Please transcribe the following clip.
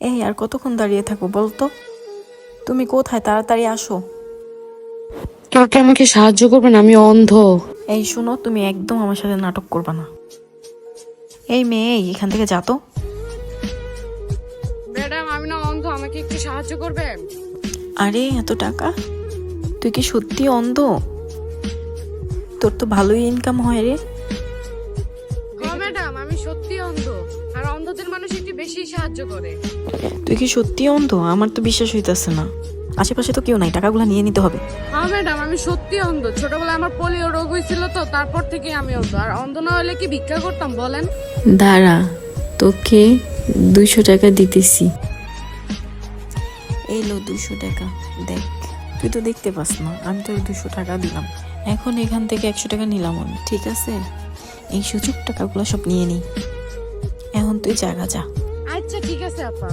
এই আর কতক্ষণ দাঁড়িয়ে থাকো বলতো? তুমি কোথায়? তাড়াতাড়ি আসো। কেউ কি আমাকে সাহায্য করবেন? আমি অন্ধ। এই শোনো, তুমি একদম আমার সাথে নাটক করবা না। এই মেয়ে, এখান থেকে যা তো। ম্যাডাম, আমি না অন্ধ, আমাকে একটু সাহায্য করবেন? আরে এত টাকা? তুই কি সত্যি অন্ধ? তোর তো ভালোই ইনকাম হয় রে। হ্যাঁ ম্যাডাম, আমি সত্যি অন্ধ, আর অন্ধদের মানুষ একটু বেশি সাহায্য করে। তুই কি সত্যি অন্ধ? আমার তো বিশ্বাস হইতাছে না। আশেপাশে তো কেউ নাই, টাকাগুলো নিয়ে নিতে হবে। হ্যাঁ ম্যাডাম, আমি সত্যি অন্ধ। ছোটবেলায় আমার পোলিও রোগ হয়েছিল, তো তারপর থেকে আমি অন্ধ। আর অন্ধ না হলে কি ভিক্ষা করতাম বলেন? দাঁড়া, তোকে 200 টাকা দিতেছি। এই লো 200 টাকা। দেখ, তুই তো দেখতে পাস না, আমি তোর 200 টাকা দিলাম। এখন এখান থেকে 100 টাকা নিলাম আমি, ঠিক আছে? এই সুযোগ টাকাগুলো সব নিয়ে নিই। এখন তুই জায়গা যা। আচ্ছা ঠিক আছে আপা।